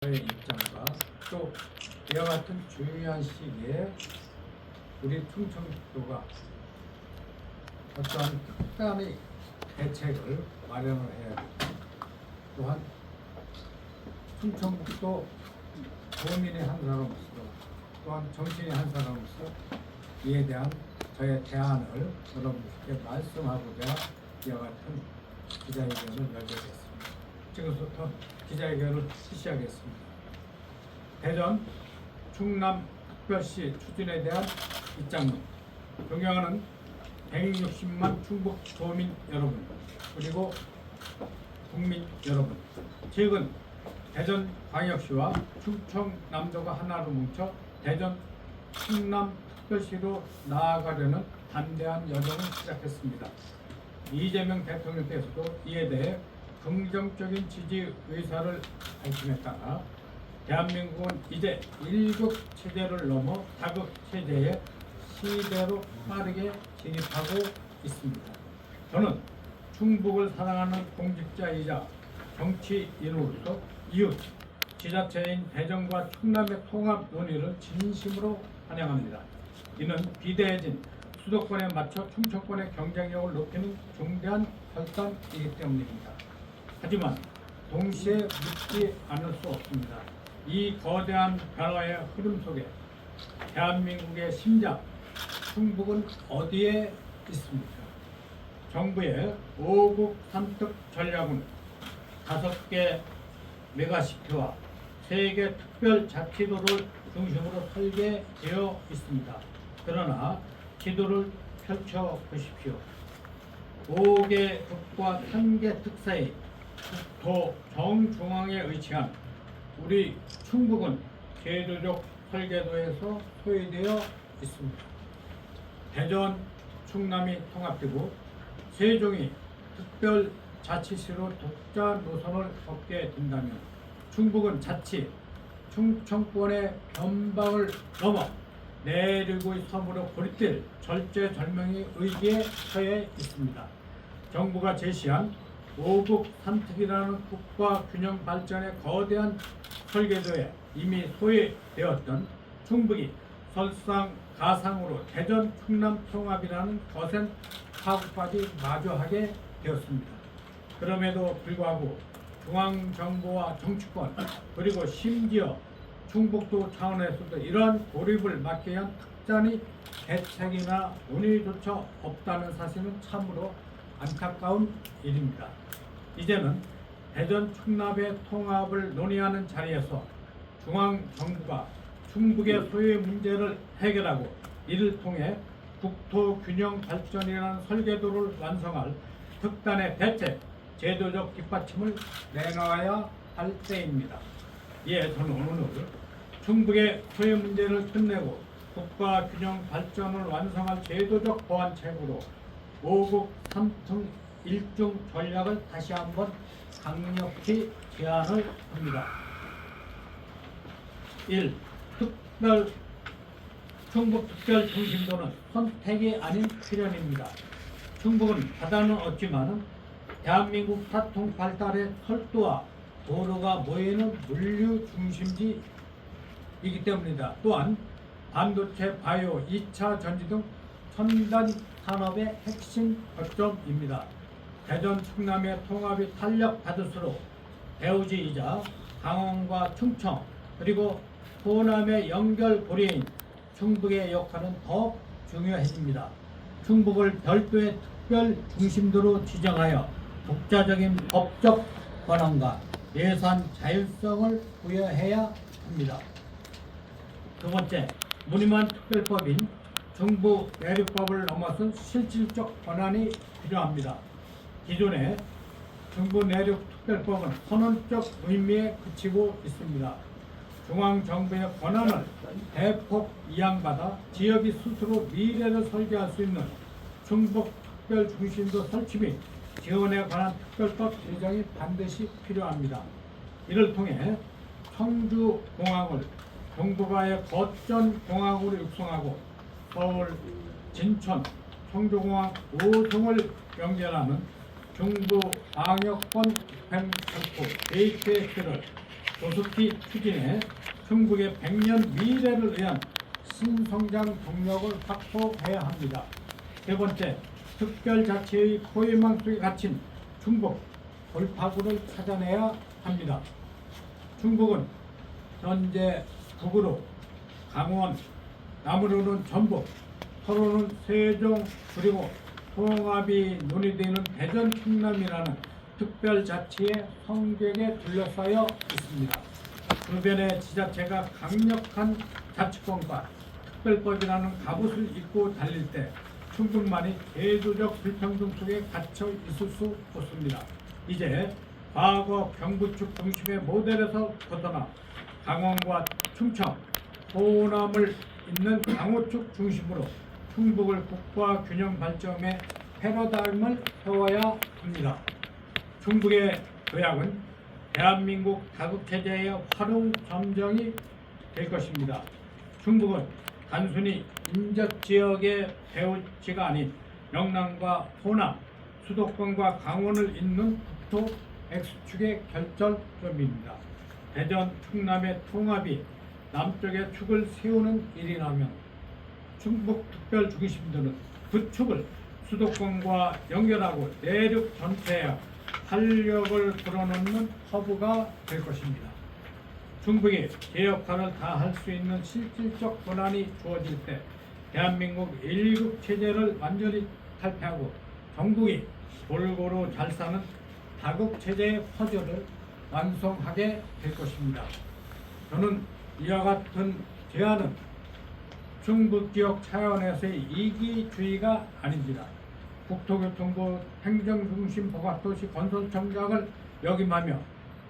의 입장과 또 이와 같은 중요한 시기에 우리 충청북도가 어떠한 특단의 대책을 마련을 해야 됩니다. 또한 충청북도 도민의 한 사람으로서 또한 정치인의 한 사람으로서 이에 대한 저의 대안을 여러분께 말씀하고자 이와 같은 기자회견을 열게 됐습니다. 지금부터 기자회견을 시작하겠습니다. 대전 충남특별시 추진에 대한 입장문. 존경하는 160만 충북 도민 여러분, 그리고 국민 여러분, 최근 대전광역시와 충청남도가 하나로 뭉쳐 대전 충남특별시로 나아가려는 담대한 여정을 시작했습니다. 이재명 대통령께서도 이에 대해 긍정적인 지지 의사를 밝힘했다가 대한민국은 이제 1급 체제를 넘어 다급 체제의 시대로 빠르게 진입하고 있습니다. 저는 충북을 사랑하는 공직자이자 정치인으로서 이웃 지자체인 대전과 충남의 통합 논의를 진심으로 환영합니다. 이는 비대해진 수도권에 맞춰 충청권의 경쟁력을 높이는 중대한 결단이기 때문입니다. 하지만 동시에 묻지 않을 수 없습니다. 이 거대한 변화의 흐름 속에 대한민국의 심장, 충북은 어디에 있습니까? 정부의 5국 3특 전략은 5개 메가시티와 3개 특별자치도를 중심으로 설계되어 있습니다. 그러나 지도를 펼쳐보십시오. 5개 극과 1개 특 사이 국토 정중앙에 위치한 우리 충북은 제도적 설계도에서 소외되어 있습니다. 대전, 충남이 통합되고 세종이 특별자치시로 독자 노선을 걷게 된다면 충북은 자칫 충청권의 변방을 넘어 내륙의 섬으로 고립될 절제절명의 위기에 처해 있습니다. 정부가 제시한 5국 3특이라는 국가 균형 발전의 거대한 설계도에 이미 소외되었던 충북이 설상가상으로 대전 충남 통합이라는 거센 파국까지 마주하게 되었습니다. 그럼에도 불구하고 중앙정부와 정치권 그리고 심지어 충북도 차원에서도 이러한 고립을 막기 위한 특단의 대책이나 논의조차 없다는 사실은 참으로 안타까운 일입니다. 이제는 대전 충남의 통합을 논의하는 자리에서 중앙정부가 충북의 소외 문제를 해결하고 이를 통해 국토균형 발전이라는 설계도를 완성할 특단의 대책, 제도적 뒷받침을 내놓아야 할 때입니다. 이에 저는 오늘 충북의 소외 문제를 끝내고 국가균형 발전을 완성할 제도적 보완책으로 5국 3특 1중 전략을 다시 한번 강력히 제안을 합니다. 1. 충북 특별 중심도는 선택이 아닌 필연입니다. 충북은 바다는 없지만 대한민국 사통 발달의 철도와 도로가 모이는 물류 중심지이기 때문이다. 또한 반도체, 바이오, 2차 전지 등 첨단 산업의 핵심 거점입니다. 대전 충남의 통합이 탄력받을수록 대우지이자 강원과 충청 그리고 호남의 연결고리인 충북의 역할은 더 중요해집니다. 충북을 별도의 특별 중심도로 지정하여 독자적인 법적 권한과 예산 자율성을 부여해야 합니다. 두 번째, 무늬만 특별법인 중부 내륙법을 넘어선 실질적 권한이 필요합니다. 기존의 중부 내륙 특별법은 선언적 의미에 그치고 있습니다. 중앙정부의 권한을 대폭 이양받아 지역이 스스로 미래를 설계할 수 있는 충북 특별 중심도 설치 및 지원에 관한 특별법 제정이 반드시 필요합니다. 이를 통해 청주공항을 동북아의 거점공항으로 육성하고 서울, 진천, 청주공항 5성을 연결하는 중부 방역권 집행 철도 HS를 조속히 추진해 충북의 100년 미래를 위한 신성장 동력을 확보해야 합니다. 세 번째, 특별자치의 포위망 속에 갇힌 충북 돌파구를 찾아내야 합니다. 충북은 현재 북으로 강원, 남으로는 전북, 서로는 세종, 그리고 통합이 논의되는 대전 충남이라는 특별자치의 성격에 둘러싸여 있습니다. 주변의 지자체가 강력한 자치권과 특별법이라는 갑옷을 입고 달릴 때 충북만이 제도적 불평등 속에 갇혀 있을 수 없습니다. 이제 과거 경부축 중심의 모델에서 벗어나 강원과 충청, 호남을 잇는 강호축 중심으로 충북을 국가 균형 발전의 패러다임을 세워야 합니다. 충북의 도약은 대한민국 다국체제의 활용 점정이 될 것입니다. 충북은 단순히 인접지역의 배후지가 아닌 영남과 호남, 수도권과 강원을 잇는 국토 X축의 결정점입니다. 대전, 충남의 통합이 남쪽의 축을 세우는 일이라면 충북 특별 중심도는 그 축을 수도권과 연결하고 내륙 전체에 활력을 불어넣는 허브가 될 것입니다. 충북이 제 역할을 다할 수 있는 실질적 권한이 주어질 때 대한민국 1급 체제를 완전히 탈피하고 전국이 골고루 잘 사는 다급 체제의 퍼즐을 완성하게 될 것입니다. 저는 이와 같은 제안은 충북 지역 차원에서의 이기주의가 아닙니다. 국토교통부 행정중심 복합도시 건설청장을 역임하며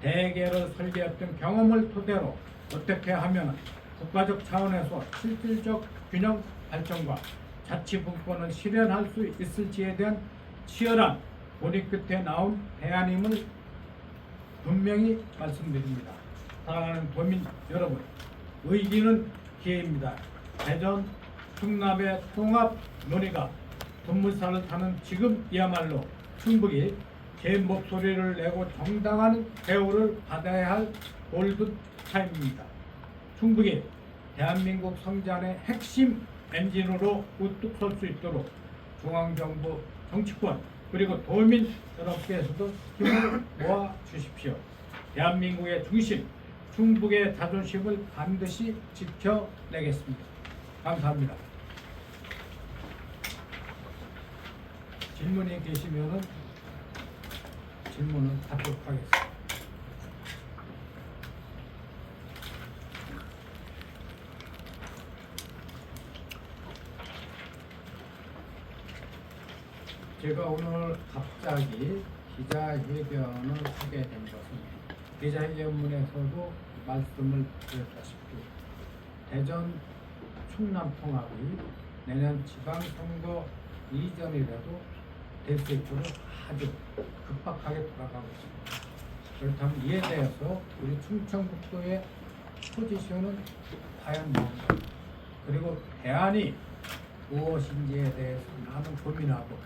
대계를 설계했던 경험을 토대로 어떻게 하면 국가적 차원에서 실질적 균형 발전과 자치분권을 실현할 수 있을지에 대한 치열한 논의 끝에 나온 대안임을 분명히 말씀드립니다. 사랑하는 도민 여러분, 의기는 기회입니다. 대전, 충남의 통합 논의가 분물살을 타는 지금이야말로 충북이 제 목소리를 내고 정당한 대우를 받아야 할 골든 타임입니다. 충북이 대한민국 성장의 핵심 엔진으로 우뚝 설 수 있도록 중앙정부, 정치권, 그리고 도민 여러분께서도 힘을 모아 주십시오. 대한민국의 중심, 충북의 자존심을 반드시 지켜내겠습니다. 감사합니다. 질문이 계시면은 질문을 받도록 하겠습니다. 제가 오늘 갑자기 기자회견을 하게 된 것은 기자회견문에서도 말씀을 드렸다시피 대전 충남 통합이 내년 지방선거 이전이라도 될 수 있도록 아주 급박하게 돌아가고 있습니다. 그렇다면 이에 대해서 우리 충청북도의 포지션은 과연 뭔가, 그리고 대안이 무엇인지에 대해서 많은 고민하고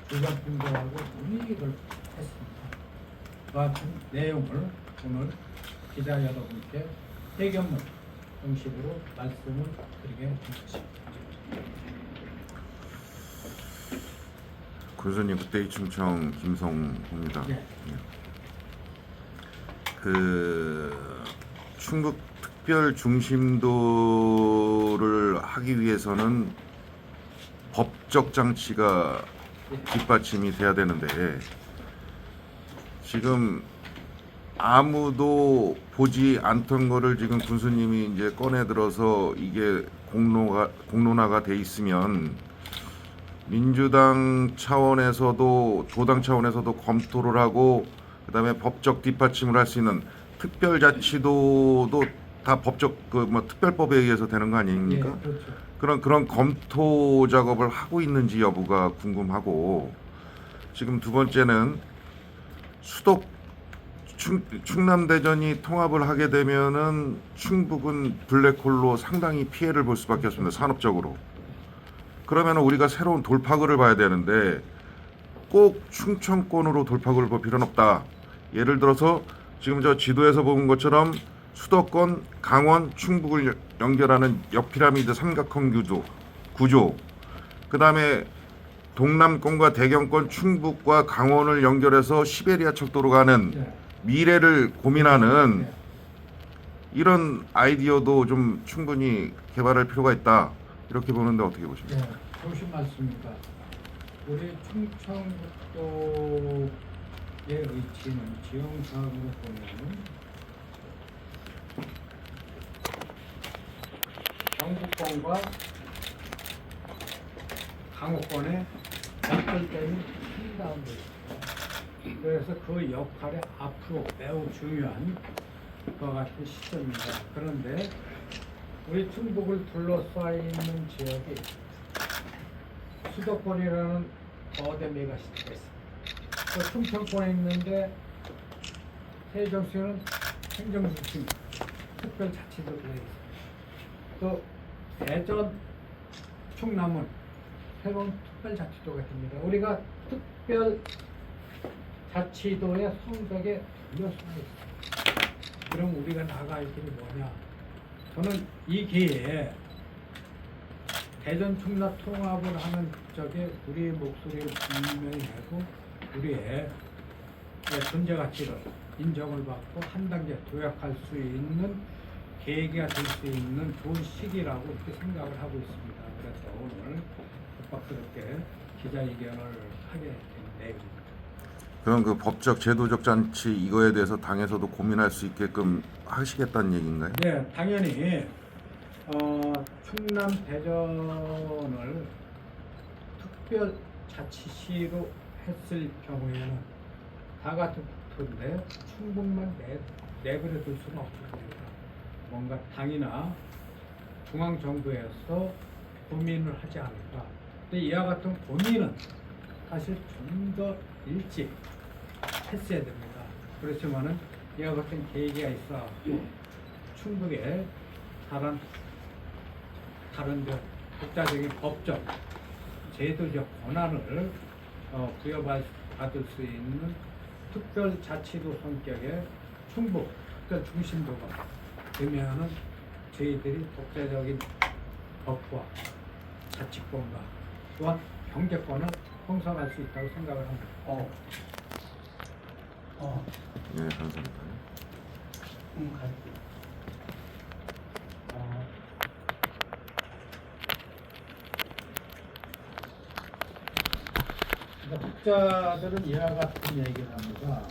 주관분석하고 논의를 했습니다. 그 같은 내용을 오늘 기자 여러분께 회견문 형식으로 말씀을 드리게 된 것입니다. 군수님, 그때 충청 김성호입니다. 네. 충북 특별 중심도를 하기 위해서는 법적 장치가 뒷받침이 돼야 되는데 지금 아무도 보지 않던 거를 지금 군수님이 이제 꺼내 들어서 이게 공론화가 돼 있으면 민주당 차원에서도 도당 차원에서도 검토를 하고 그다음에 법적 뒷받침을 할 수 있는 특별자치도도 다 법적 특별법에 의해서 되는 거 아닙니까? 예, 그렇죠. 그런 검토 작업을 하고 있는지 여부가 궁금하고, 지금 두 번째는 충남 대전이 통합을 하게 되면은 충북은 블랙홀로 상당히 피해를 볼 수밖에 없습니다. 산업적으로. 그러면 우리가 새로운 돌파구를 봐야 되는데 꼭 충청권으로 돌파구를 볼 필요는 없다. 예를 들어서 지금 저 지도에서 본 것처럼 수도권, 강원, 충북을 연결하는 역피라미드 삼각형 구조. 그다음에 동남권과 대경권, 충북과 강원을 연결해서 시베리아 척도로 가는 네. 미래를 고민하는 네. 이런 아이디어도 좀 충분히 개발할 필요가 있다. 이렇게 보는데 어떻게 보십니까? 네, 좋으신 말씀입니다. 우리 충청북도의 위치는 지형상으로 보면 경북권과 강호권의 약돌점이 한가운데 있습니다. 그래서 그 역할이 앞으로 매우 중요한 것 같은 시점입니다. 그런데 우리 충북을 둘러싸여 있는 지역이 수도권이라는 거대 메가시티가 있습니다. 또 충청권에 있는데 세종시는 행정중심, 특별자치도가 있습니다. 또 대전, 충남은 새로운 특별자치도가 됩니다. 우리가 특별자치도의 성적에 둘러싸여 있습니다. 그럼 우리가 나갈 길이 뭐냐? 저는 이 기회에 대전 충남 통합을 하는 쪽에 우리의 목소리를 분명히 내고 우리의 존재 가치를 인정을 받고 한 단계 도약할 수 있는 계기가 될 수 있는 좋은 시기라고 이렇게 생각을 하고 있습니다. 그래서 오늘 급박스럽게 기자회견을 하게 된 내용입니다. 그럼 그 법적 제도적 잔치 이거에 대해서 당에서도 고민할 수 있게끔 하시겠다는 얘기인가요? 네, 당연히 충남 대전을 특별자치시로 했을 경우에는 다 같은데 충북만 내버려 둘 수는 없을 겁니다. 뭔가 당이나 중앙정부에서 고민을 하지 않을까. 근데 이와 같은 고민은 사실 좀 더 일찍 했어야 됩니다. 그렇지만은 이와 같은 계기가 있어 충북에 다른 국가적인 법적, 제도적 권한을 부여받을 수 있는 특별자치도 성격의 충북 특별 중심도가 되면은 저희들이 독자적인 법과 자치권과 또한 경제권을 형성할 수 있다고 생각을 합니다. 네, 감사합니다. 독자들은 이와 같은 얘기를 합니다.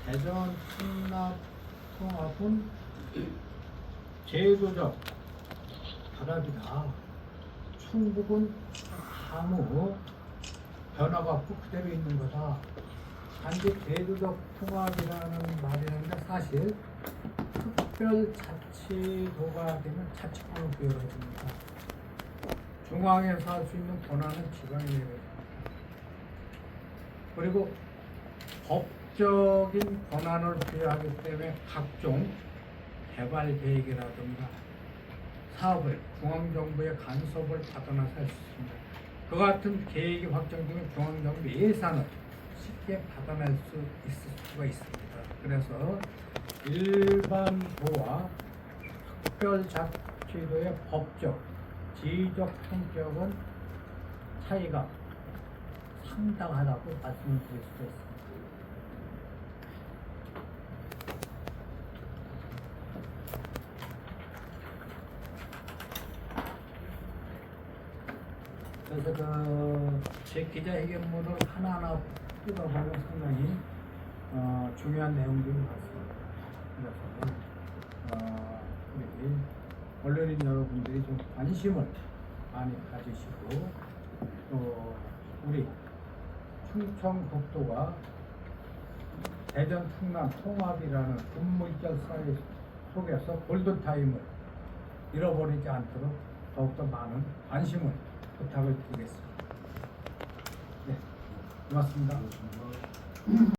대전 충남 통합은 제도적 결합이다. 충북은 아무 변화가 없고 그대로 있는 거다. 단지 제도적 통합이라는 말이라는데 사실 특별자치도가 되면 자치권을 부여해줍니다. 중앙에서 할 수 있는 권한은 지방에 내려줍니다. 그리고 법적인 권한을 부여하기 때문에 각종 개발 계획이라든가 사업을 중앙정부의 간섭을 받아나서 할 수 있습니다. 그 같은 계획이 확정되면 중앙정부 예산을 쉽게 받아낼 수 있을 수가 있습니다. 그래서 일반도와 특별자치도의 법적, 지휘적 성격은 차이가 상당하다고 말씀을 드릴 수 있습니다. 그래서 제 기자회견문을 하나하나 뜯어보면 상당히 중요한 내용들이 많습니다. 그래서 우리 언론인 여러분들이 좀 관심을 많이 가지시고 또 우리 충청북도가 대전 충남 통합이라는 금물결 사회 속에서 골든타임을 잃어버리지 않도록 더욱더 많은 관심을 부탁을 드리겠습니다. 네, 고맙습니다.